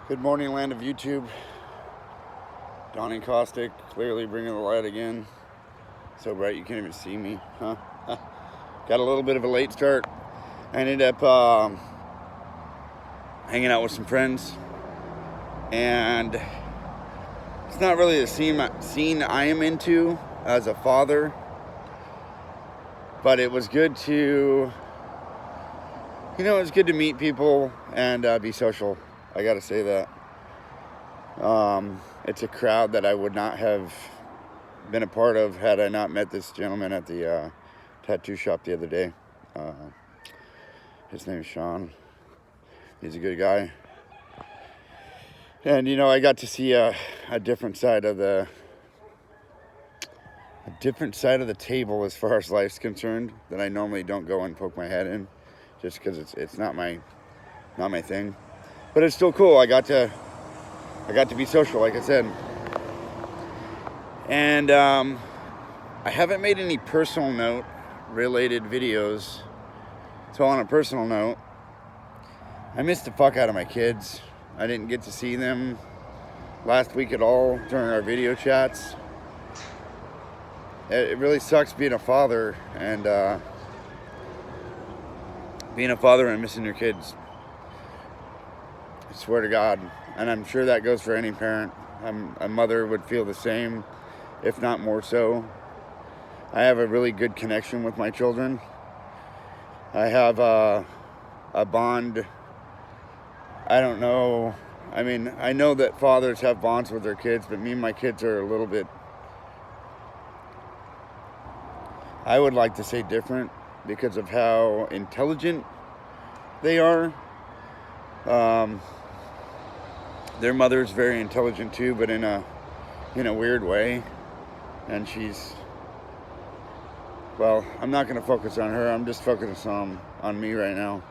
Good morning, land of YouTube. Donnie Caustic, clearly bringing the light again. So bright you can't even see me, huh? Got a little bit of a late start. I ended up hanging out with some friends, and it's not really the scene I am into as a father, but it was good to, it was good to meet people and be social. I gotta say that. It's a crowd that I would not have been a part of had I not met this gentleman at the tattoo shop the other day. His name is Sean. He's a good guy. And I got to see a different side of the table as far as life's concerned that I normally don't go and poke my head in, just because it's not my thing. But it's still cool. I got to be social, like I said. And I haven't made any personal note related videos. So on a personal note, I missed the fuck out of my kids. I didn't get to see them last week at all during our video chats. It really sucks being a father and missing your kids. I swear to God. And I'm sure that goes for any parent. A mother would feel the same, if not more so. I have a really good connection with my children. I have a bond. I don't know. I mean, I know that fathers have bonds with their kids, but me and my kids are a little bit, I would like to say, different because of how intelligent they are. Their mother's very intelligent too, but in a weird way. And she's, well, I'm not going to focus on her. I'm just focusing on me right now.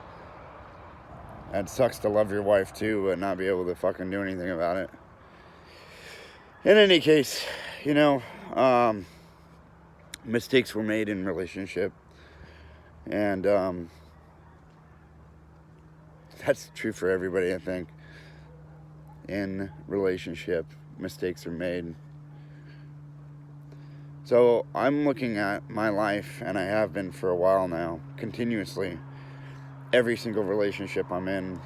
It sucks to love your wife too, but not be able to fucking do anything about it. In any case, mistakes were made in relationship. And that's true for everybody, I think. In relationship, mistakes are made. So I'm looking at my life, and I have been for a while now, continuously, every single relationship I'm in,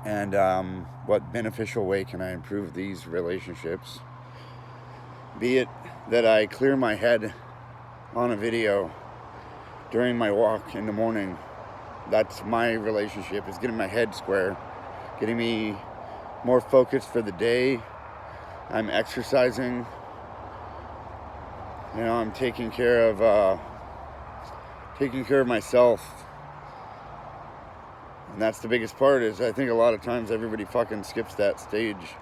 and what beneficial way can I improve these relationships? Be it that I clear my head on a video during my walk in the morning. That's my relationship, is getting my head square, getting me more focused for the day. I'm exercising. I'm taking care of myself. And that's the biggest part, is I think a lot of times everybody fucking skips that stage,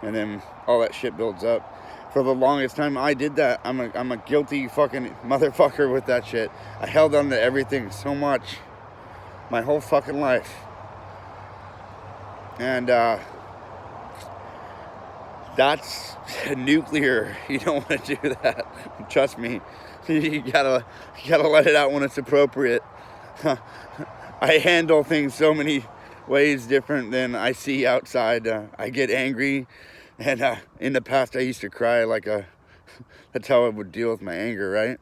and then all that shit builds up. For the longest time I did that. I'm a guilty fucking motherfucker with that shit. I held on to everything so much my whole fucking life. And that's nuclear. You don't want to do that. Trust me. You gotta let it out when it's appropriate. I handle things so many ways different than I see outside. I get angry, and in the past I used to cry that's how I would deal with my anger, right?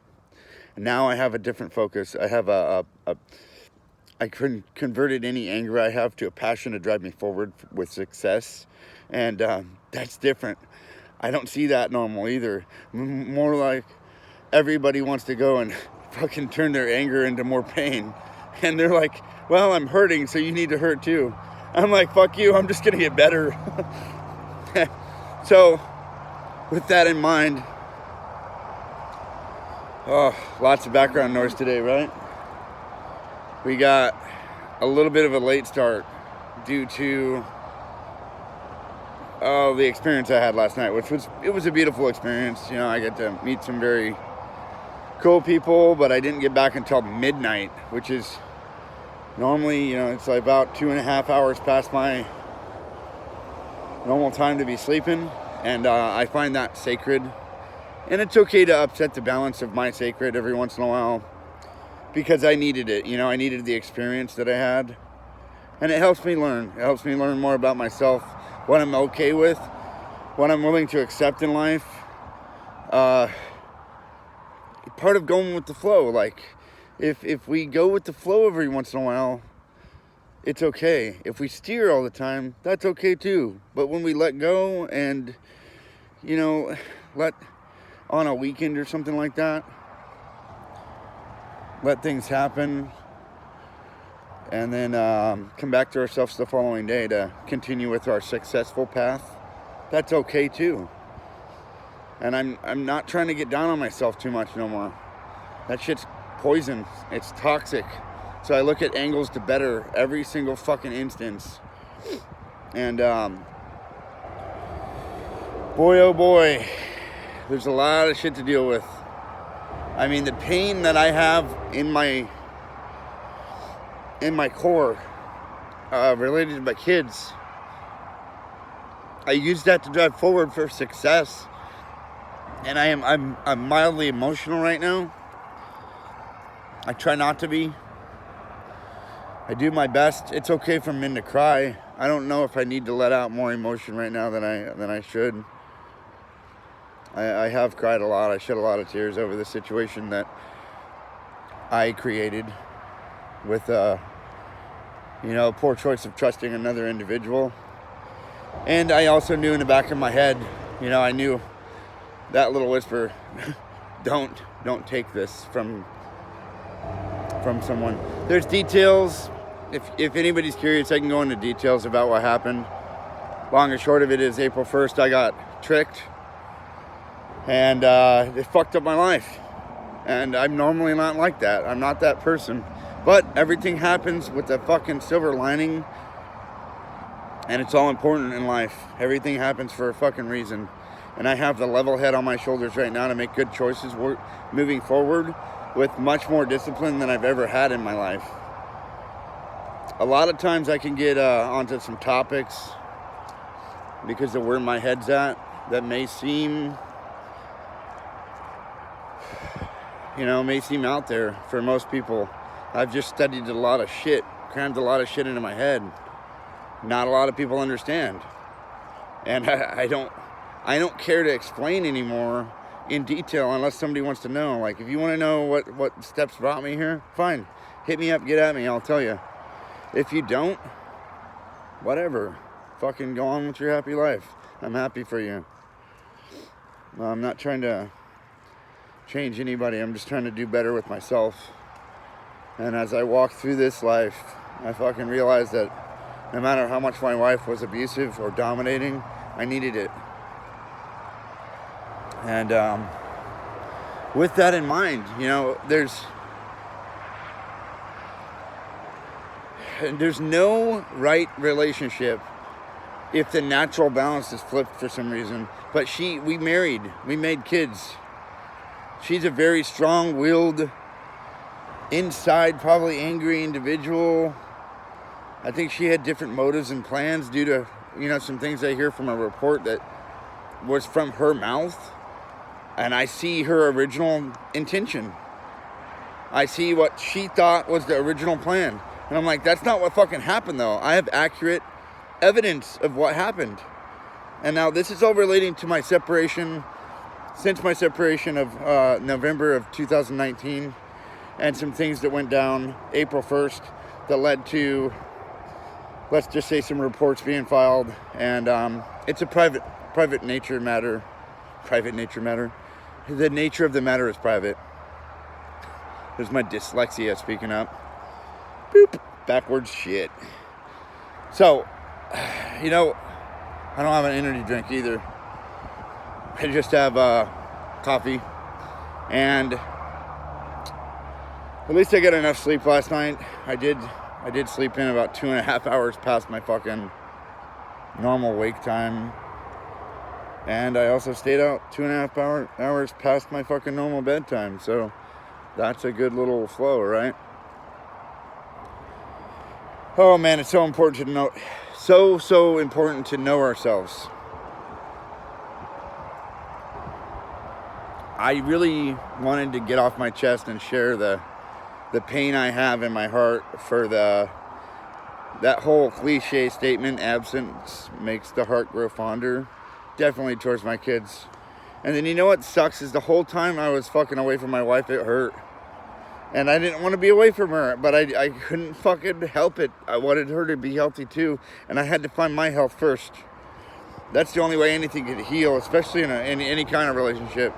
And now I have a different focus. I have I converted any anger I have to a passion to drive me forward with success. And that's different. I don't see that normal either. More like everybody wants to go and fucking turn their anger into more pain. And they're like, well, I'm hurting, so you need to hurt too. I'm like, fuck you, I'm just gonna get better. So, with that in mind, lots of background noise today, right? We got a little bit of a late start due to the experience I had last night, which was a beautiful experience. I get to meet some very cool people, but I didn't get back until midnight, which is normally, it's like about 2.5 hours past my normal time to be sleeping, and I find that sacred. And it's okay to upset the balance of my sacred every once in a while, because I needed it. I needed the experience that I had. And it helps me learn. It helps me learn more about myself, what I'm okay with, what I'm willing to accept in life. Part of going with the flow. Like, if we go with the flow every once in a while, it's okay. If we steer all the time, that's okay too. But when we let go and, let on a weekend or something like that, let things happen, and then come back to ourselves the following day to continue with our successful path, that's okay too. And I'm not trying to get down on myself too much no more. That shit's poison. It's toxic. So I look at angles to better every single fucking instance. And boy, oh boy, there's a lot of shit to deal with. I mean, the pain that I have in my core related to my kids, I use that to drive forward for success. And I'm mildly emotional right now. I try not to be. I do my best. It's okay for men to cry. I don't know if I need to let out more emotion right now than I should. I have cried a lot. I shed a lot of tears over the situation that I created with poor choice of trusting another individual. And I also knew in the back of my head, I knew that little whisper, don't take this from someone. There's details. If anybody's curious, I can go into details about what happened. Long and short of it is April 1st, I got tricked. And it fucked up my life. And I'm normally not like that. I'm not that person. But everything happens with a fucking silver lining. And it's all important in life. Everything happens for a fucking reason. And I have the level head on my shoulders right now to make good choices moving forward with much more discipline than I've ever had in my life. A lot of times I can get onto some topics because of where my head's at that may seem out there for most people. I've just studied a lot of shit, crammed a lot of shit into my head. Not a lot of people understand. And I don't care to explain anymore in detail unless somebody wants to know. Like, if you want to know what steps brought me here, fine. Hit me up, get at me, I'll tell you. If you don't, whatever. Fucking go on with your happy life. I'm happy for you. I'm not trying to change anybody. I'm just trying to do better with myself. And as I walk through this life, I fucking realized that no matter how much my wife was abusive or dominating, I needed it. And with that in mind, there's no right relationship if the natural balance is flipped for some reason. But we married, we made kids. She's a very strong-willed, inside probably angry individual. I think she had different motives and plans due to, some things I hear from a report that was from her mouth. And I see her original intention. I see what she thought was the original plan. And I'm like, that's not what fucking happened though. I have accurate evidence of what happened. And now this is all relating to my separation, since my separation of November of 2019, and some things that went down April 1st that led to, let's just say, some reports being filed. And it's a private nature matter. Private nature matter. The nature of the matter is private. There's my dyslexia speaking up. Boop. Backwards shit. So, I don't have an energy drink either. I just have coffee. And at least I got enough sleep last night. I did sleep in about 2.5 hours past my fucking normal wake time. And I also stayed out 2.5 hours past my fucking normal bedtime. So that's a good little flow, right? Oh man, it's so important to know. So important to know ourselves. I really wanted to get off my chest and share the pain I have in my heart for the that whole cliche statement, absence makes the heart grow fonder, definitely towards my kids. And then you know what sucks is the whole time I was fucking away from my wife, it hurt. And I didn't want to be away from her, but I couldn't fucking help it. I wanted her to be healthy too, and I had to find my health first. That's the only way anything could heal, especially in any kind of relationship.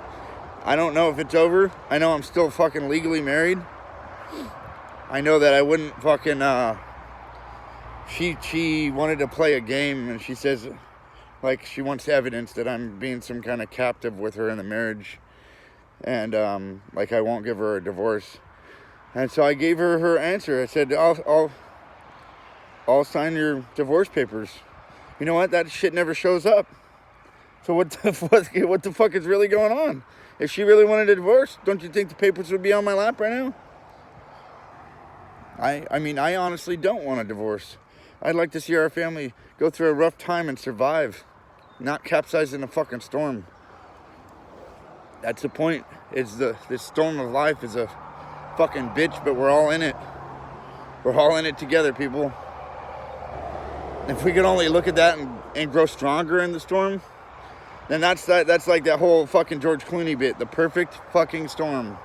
I don't know if it's over. I know I'm still fucking legally married. I know that I wouldn't fucking, she wanted to play a game, and she says, like, she wants evidence that I'm being some kind of captive with her in the marriage. And, like, I won't give her a divorce. And so I gave her answer. I said, I'll sign your divorce papers. You know what? That shit never shows up. So what the fuck is really going on? If she really wanted a divorce, don't you think the papers would be on my lap right now? I mean, I honestly don't want a divorce. I'd like to see our family go through a rough time and survive, not capsize in a fucking storm. That's the point. It's this storm of life is a fucking bitch, but we're all in it. We're all in it together, people. If we could only look at that and grow stronger in the storm, then that's like that whole fucking George Clooney bit, the perfect fucking storm.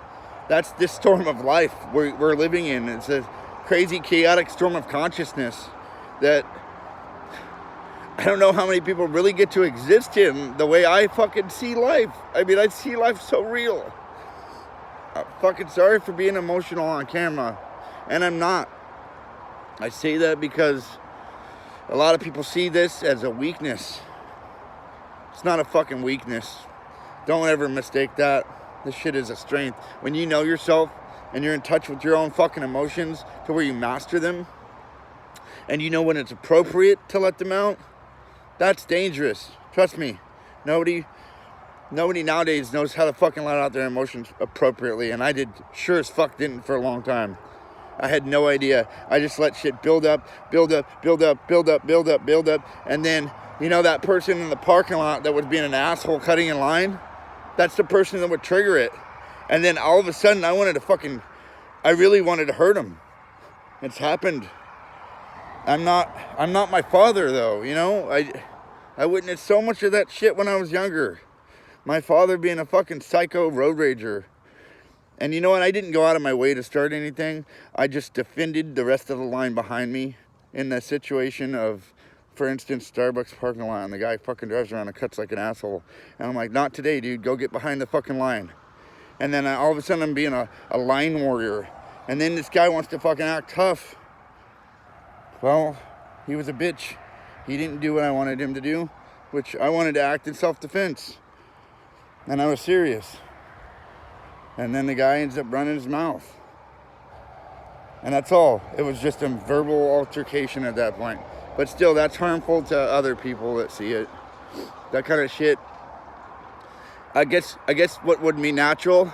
That's this storm of life we're living in. It's a crazy, chaotic storm of consciousness that I don't know how many people really get to exist in the way I fucking see life. I mean, I see life so real. I'm fucking sorry for being emotional on camera, and I'm not. I say that because a lot of people see this as a weakness. It's not a fucking weakness. Don't ever mistake that. This shit is a strength. When you know yourself and you're in touch with your own fucking emotions to where you master them, and you know when it's appropriate to let them out, that's dangerous. Trust me. Nobody nowadays knows how to fucking let out their emotions appropriately, and I sure as fuck didn't for a long time. I had no idea. I just let shit build up, and then, you know, that person in the parking lot that was being an asshole cutting in line, that's the person that would trigger it. And then all of a sudden I really wanted to hurt him. It's happened. I'm not my father though, you know? I witnessed so much of that shit when I was younger. My father being a fucking psycho road rager. And you know what? I didn't go out of my way to start anything. I just defended the rest of the line behind me in the situation of, for instance, Starbucks parking lot, and the guy fucking drives around and cuts like an asshole. And I'm like, not today, dude. Go get behind the fucking line. And then all of a sudden I'm being a line warrior. And then this guy wants to fucking act tough. Well, he was a bitch. He didn't do what I wanted him to do, which I wanted to act in self-defense. And I was serious. And then the guy ends up running his mouth. And that's all. It was just a verbal altercation at that point. But still, that's harmful to other people that see it. That kind of shit. I guess what would be natural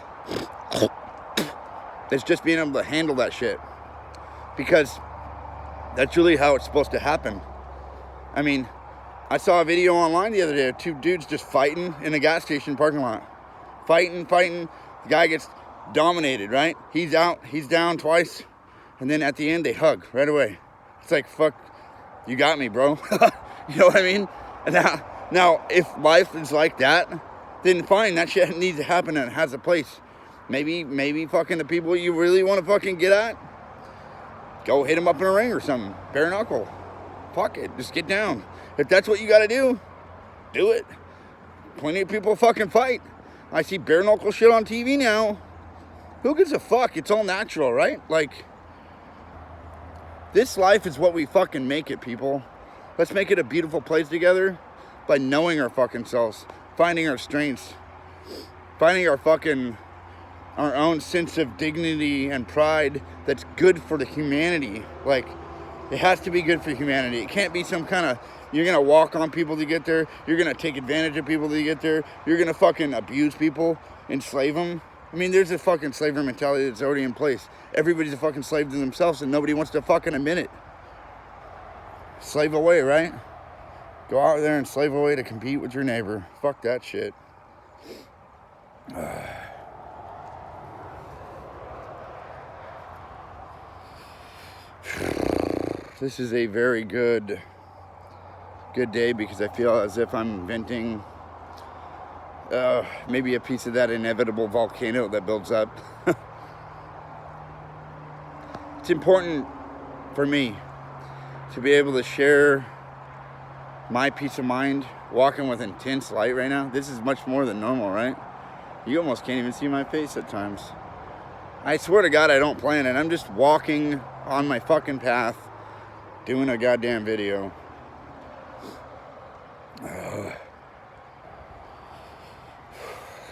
is just being able to handle that shit. Because that's really how it's supposed to happen. I mean, I saw a video online the other day of two dudes just fighting in a gas station parking lot. Fighting. The guy gets dominated, right? He's out, he's down twice. And then at the end, they hug right away. It's like, fuck, you got me, bro. You know what I mean? And now, if life is like that, then fine, that shit needs to happen and it has a place. Maybe fucking the people you really want to fucking get at, go hit them up in a ring or something. Bare knuckle. Fuck it, just get down. If that's what you gotta do it. Plenty of people fucking fight. I see bare knuckle shit on TV now. Who gives a fuck? It's all natural, right? Like, this life is what we fucking make it, people. Let's make it a beautiful place together by knowing our fucking selves, finding our strengths, finding our own sense of dignity and pride that's good for the humanity. Like, it has to be good for humanity. It can't be some kind of, you're going to walk on people to get there. You're going to take advantage of people to get there. You're going to fucking abuse people, enslave them. I mean, there's a fucking slavery mentality that's already in place. Everybody's a fucking slave to themselves and nobody wants to fucking admit it. Slave away, right? Go out there and slave away to compete with your neighbor. Fuck that shit. This is a very good day because I feel as if I'm venting maybe a piece of that inevitable volcano that builds up. It's important for me to be able to share my peace of mind walking with intense light right now. This is much more than normal, right? You almost can't even see my face at times. I swear to God I don't plan it. I'm just walking on my fucking path doing a goddamn video.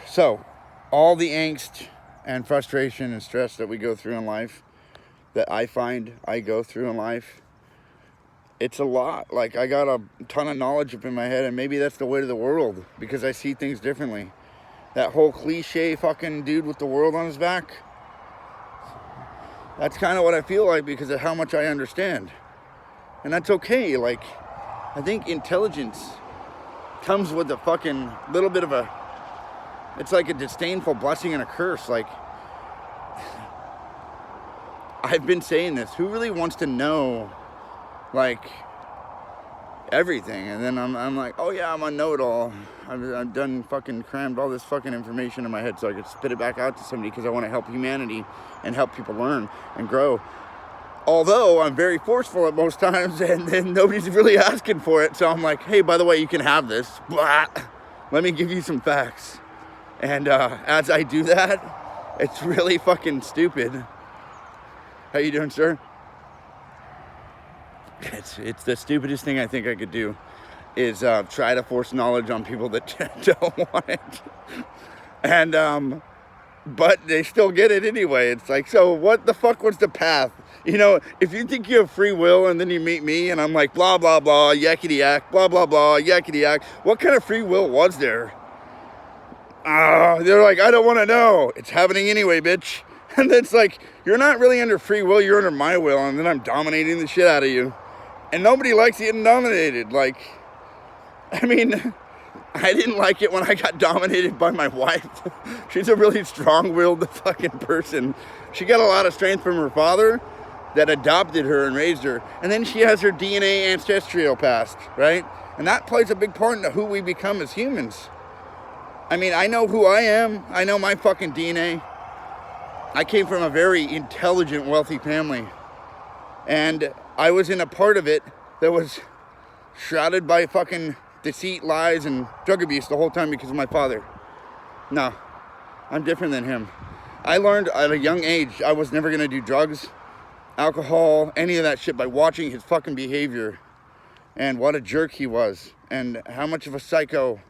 So, all the angst and frustration and stress that we go through in life, that I find I go through in life, it's a lot. Like, I got a ton of knowledge up in my head, and maybe that's the way to the world, because I see things differently. That whole cliche fucking dude with the world on his back, that's kind of what I feel like because of how much I understand. And that's okay. Like, I think intelligence comes with a fucking little bit of a, it's like a disdainful blessing and a curse. Like, I've been saying this, who really wants to know, like, everything? And then I'm like, oh yeah, I'm a know-it-all. I've done fucking crammed all this fucking information in my head so I could spit it back out to somebody because I want to help humanity and help people learn and grow. Although I'm very forceful at most times, and then nobody's really asking for it. So I'm like, hey, by the way, you can have this. Blah. Let me give you some facts. And as I do that, it's really fucking stupid. How you doing, sir? It's the stupidest thing I think I could do is try to force knowledge on people that don't want it. And but they still get it anyway. It's like, so what the fuck was the path? You know, if you think you have free will and then you meet me and I'm like, blah, blah, blah, yakety yak, blah, blah, blah, yakety yak, what kind of free will was there? They're like, I don't want to know. It's happening anyway, bitch. And it's like, you're not really under free will, you're under my will, and then I'm dominating the shit out of you. And nobody likes getting dominated. Like, I mean, I didn't like it when I got dominated by my wife. She's a really strong-willed fucking person. She got a lot of strength from her father that adopted her and raised her. And then she has her DNA ancestral past, right? And that plays a big part into who we become as humans. I mean, I know who I am. I know my fucking DNA. I came from a very intelligent, wealthy family. And I was in a part of it that was shrouded by fucking deceit, lies, and drug abuse the whole time because of my father. No, I'm different than him. I learned at a young age I was never going to do drugs, alcohol, any of that shit by watching his fucking behavior and what a jerk he was and how much of a psycho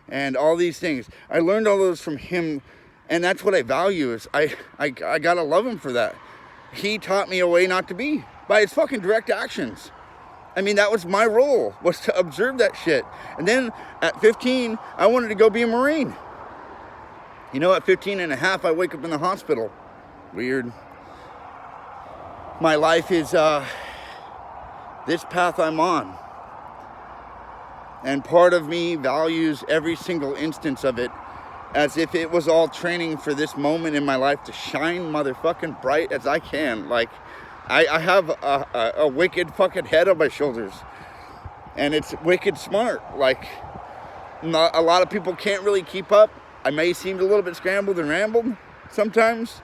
and all these things. I learned all those from him, and that's what I value. Is I gotta love him for that. He taught me a way not to be by his fucking direct actions. I mean, that was my role, was to observe that shit. And then at 15, I wanted to go be a Marine. You know, at 15 and a half, I wake up in the hospital. Weird. My life is this path I'm on. And part of me values every single instance of it as if it was all training for this moment in my life to shine motherfucking bright as I can. Like, I have a wicked fucking head on my shoulders. And it's wicked smart. Like, not, a lot of people can't really keep up. I may seem a little bit scrambled and rambled sometimes.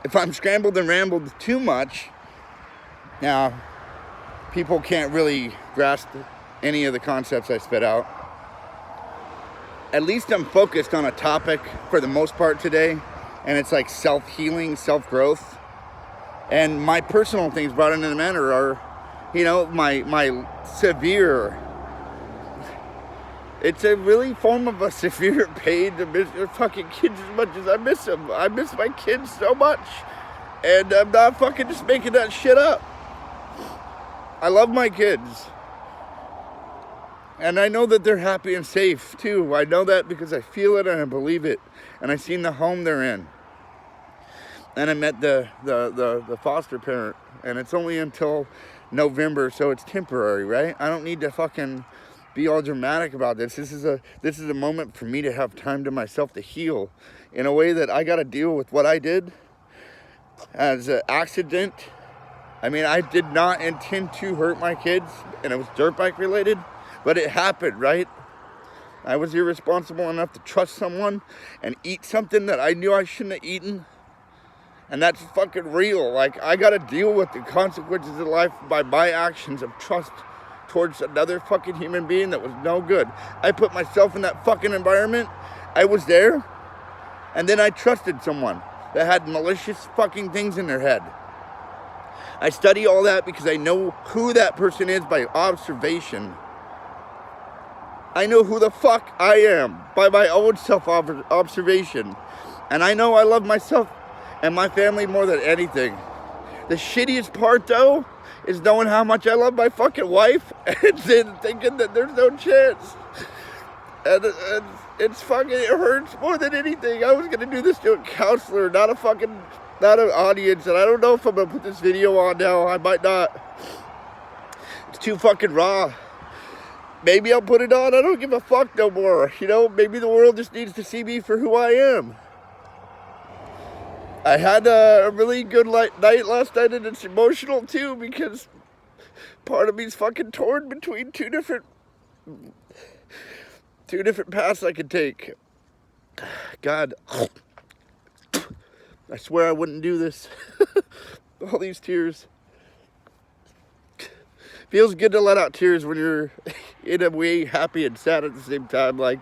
If I'm scrambled and rambled too much, now, people can't really grasp any of the concepts I spit out. At least I'm focused on a topic for the most part today, and it's like self-healing, self-growth. And my personal things brought into the matter are, you know, my severe, it's a really form of a severe pain to miss your fucking kids as much as I miss them. I miss my kids so much, and I'm not fucking just making that shit up. I love my kids. And I know that they're happy and safe too. I know that because I feel it and I believe it. And I've seen the home they're in. And I met the foster parent. And it's only until November, so it's temporary, right? I don't need to fucking be all dramatic about this. This is a moment for me to have time to myself to heal in a way that I got to deal with what I did as an accident I mean, I did not intend to hurt my kids, and it was dirt bike related, but it happened, right? I was irresponsible enough to trust someone and eat something that I knew I shouldn't have eaten. And that's fucking real. Like, I gotta deal with the consequences of life by my actions of trust towards another fucking human being that was no good. I put myself in that fucking environment. I was there. And then I trusted someone that had malicious fucking things in their head. I study all that because I know who that person is by observation. I know who the fuck I am by my own self-observation. And I know I love myself and my family more than anything. The shittiest part, though, is knowing how much I love my fucking wife and then thinking that there's no chance. And it's fucking, it hurts more than anything. I was gonna do this to a counselor, not an audience. And I don't know if I'm gonna put this video on now. I might not. It's too fucking raw. Maybe I'll put it on. I don't give a fuck no more. You know, maybe the world just needs to see me for who I am. I had a really good night last night, and it's emotional too because part of me's fucking torn between two different paths I could take. God, I swear I wouldn't do this. All these tears. Feels good to let out tears when you're in a way happy and sad at the same time. Like,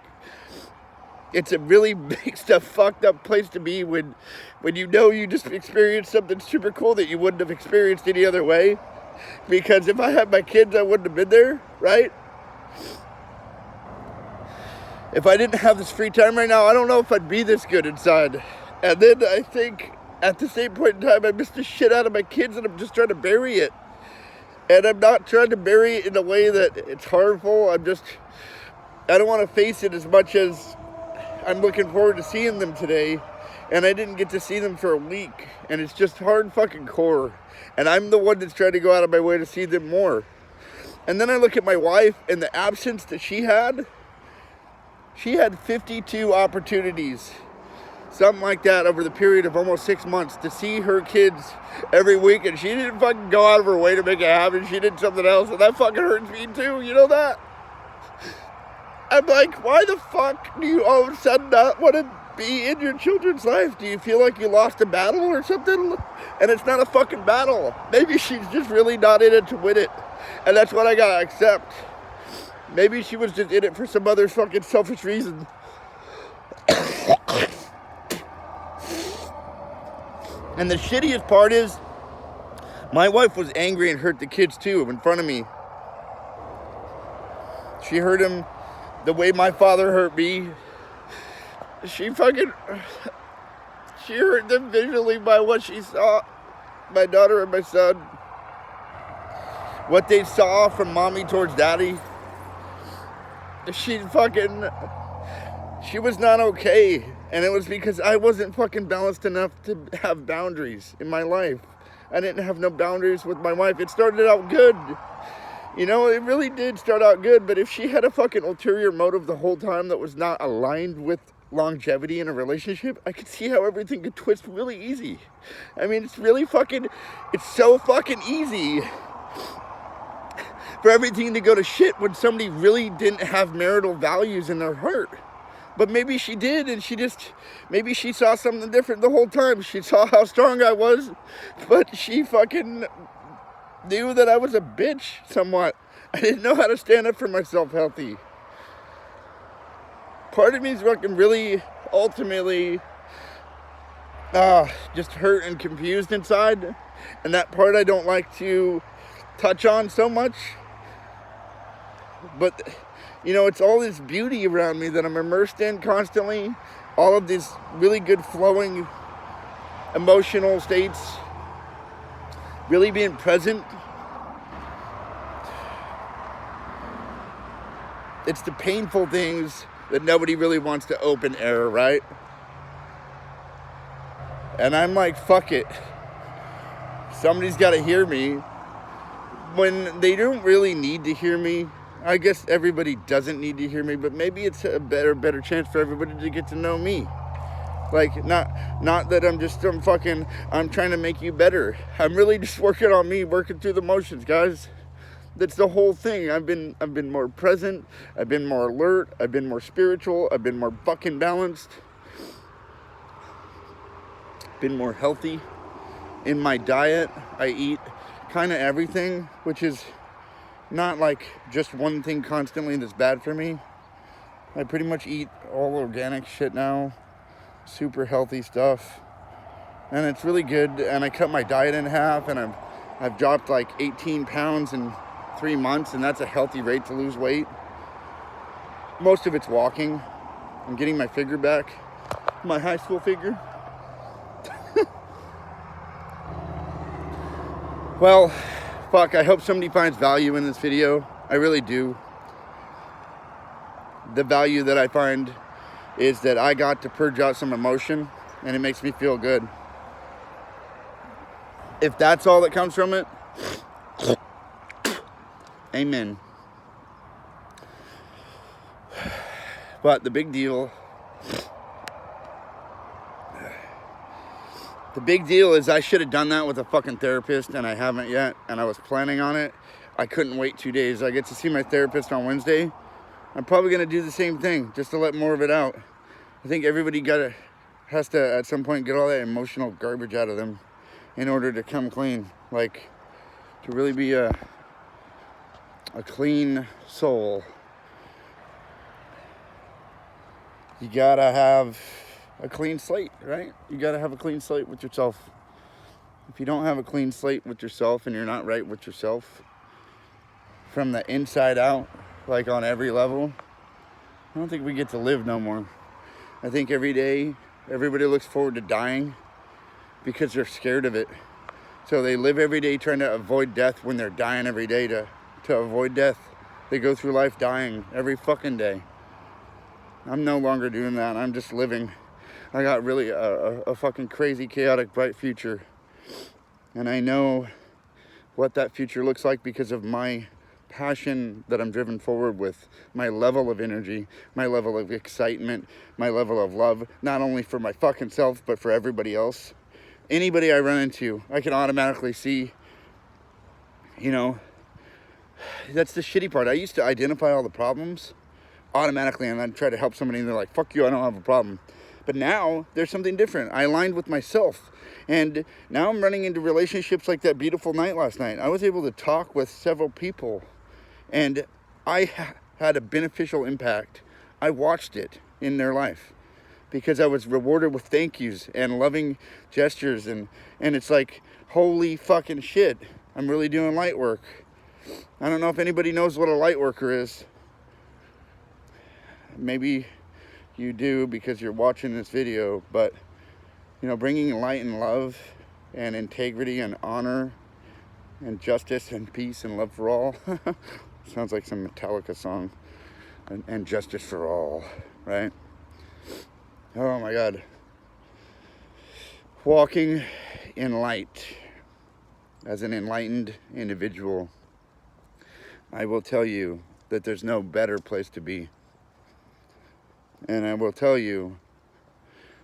it's a really mixed up, fucked up place to be when you know you just experienced something super cool that you wouldn't have experienced any other way. Because if I had my kids, I wouldn't have been there, right? If I didn't have this free time right now, I don't know if I'd be this good inside. And then I think at the same point in time, I miss the shit out of my kids and I'm just trying to bury it. And I'm not trying to bury it in a way that it's harmful. I don't want to face it as much as I'm looking forward to seeing them today. And I didn't get to see them for a week. And it's just hard fucking core. And I'm the one that's trying to go out of my way to see them more. And then I look at my wife and the absence that she had. She had 52 opportunities, something like that, over the period of almost 6 months to see her kids every week, and she didn't fucking go out of her way to make it happen. She did something else, and that fucking hurts me too, you know that? I'm like, why the fuck do you all of a sudden not want to be in your children's life? Do you feel like you lost a battle or something? And it's not a fucking battle. Maybe she's just really not in it to win it, and that's what I gotta accept. Maybe she was just in it for some other fucking selfish reason. And the shittiest part is, my wife was angry and hurt the kids too in front of me. She hurt him the way my father hurt me. She hurt them visually by what she saw, my daughter and my son. What they saw from mommy towards daddy. She was not okay. And it was because I wasn't fucking balanced enough to have boundaries in my life. I didn't have no boundaries with my wife. It started out good. You know, it really did start out good. But if she had a fucking ulterior motive the whole time that was not aligned with longevity in a relationship, I could see how everything could twist really easy. I mean, it's so fucking easy for everything to go to shit when somebody really didn't have marital values in their heart. But maybe she did, and maybe she saw something different the whole time. She saw how strong I was, but she fucking knew that I was a bitch somewhat. I didn't know how to stand up for myself healthy. Part of me is fucking really, ultimately, just hurt and confused inside. And that part I don't like to touch on so much. But, you know, it's all this beauty around me that I'm immersed in constantly. All of these really good flowing emotional states. Really being present. It's the painful things that nobody really wants to open air, right? And I'm like, fuck it. Somebody's got to hear me. When they don't really need to hear me, I guess everybody doesn't need to hear me, but maybe it's a better chance for everybody to get to know me. Like, not that I'm trying to make you better. I'm really just working on me, working through the motions, guys. That's the whole thing. I've been more present. I've been more alert. I've been more spiritual. I've been more fucking balanced. Been more healthy. In my diet, I eat kind of everything, which is not like just one thing constantly that's bad for me. I pretty much eat all organic shit now. Super healthy stuff. And it's really good. And I cut my diet in half, and I've dropped like 18 pounds in 3 months, and that's a healthy rate to lose weight. Most of it's walking. I'm getting my figure back. My high school figure. Well, fuck, I hope somebody finds value in this video. I really do. The value that I find is that I got to purge out some emotion, and it makes me feel good. If that's all that comes from it, amen. But the big deal is I should have done that with a fucking therapist, and I haven't yet, and I was planning on it. I couldn't wait 2 days. I get to see my therapist on Wednesday. I'm probably going to do the same thing, just to let more of it out. I think everybody has to, at some point, get all that emotional garbage out of them in order to come clean. Like, to really be a clean soul, you gotta have a clean slate, right? You gotta have a clean slate with yourself. If you don't have a clean slate with yourself and you're not right with yourself from the inside out, like on every level, I don't think we get to live no more. I think every day everybody looks forward to dying because they're scared of it. So they live every day trying to avoid death when they're dying every day to avoid death. They go through life dying every fucking day. I'm no longer doing that. I'm just living. I got really a fucking crazy, chaotic, bright future. And I know what that future looks like because of my passion that I'm driven forward with, my level of energy, my level of excitement, my level of love, not only for my fucking self, but for everybody else. Anybody I run into, I can automatically see, you know, that's the shitty part. I used to identify all the problems automatically, and I'd try to help somebody, and they're like, fuck you, I don't have a problem. But now there's something different. I aligned with myself, and now I'm running into relationships like that beautiful night last night. I was able to talk with several people, and I had a beneficial impact. I watched it in their life because I was rewarded with thank yous and loving gestures, and it's like, holy fucking shit, I'm really doing light work. I don't know if anybody knows what a light worker is. Maybe you do because you're watching this video, but you know, bringing light and love and integrity and honor and justice and peace and love for all. Sounds like some Metallica song. And justice for all, right? Oh my God. Walking in light as an enlightened individual, I will tell you that there's no better place to be. And I will tell you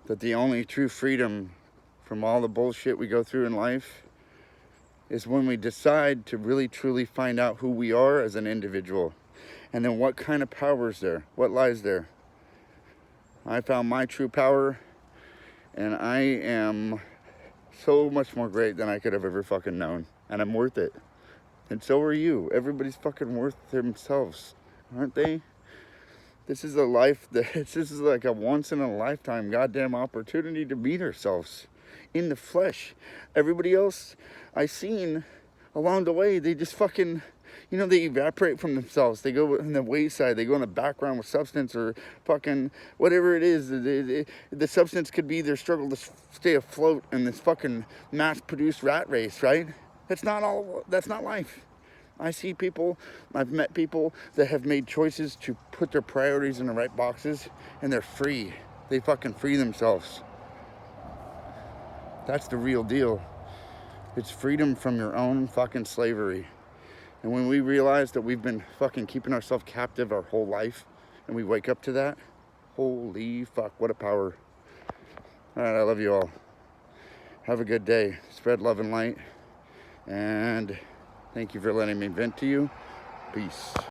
that the only true freedom from all the bullshit we go through in life is when we decide to really truly find out who we are as an individual, and then what kind of power is there, what lies there. I found my true power, and I am so much more great than I could have ever fucking known, and I'm worth it. And so are you. Everybody's fucking worth themselves, aren't they? This is a life this is like a once in a lifetime goddamn opportunity to meet ourselves in the flesh. Everybody else I seen along the way, they just fucking, you know, they evaporate from themselves. They go in the wayside. They go in the background with substance or fucking whatever it is. The substance could be their struggle to stay afloat in this fucking mass-produced rat race, right? That's not life. I see people, I've met people that have made choices to put their priorities in the right boxes, and they're free. They fucking free themselves. That's the real deal. It's freedom from your own fucking slavery. And when we realize that we've been fucking keeping ourselves captive our whole life, and we wake up to that, holy fuck, what a power. All right, I love you all. Have a good day. Spread love and light. And thank you for letting me vent to you. Peace.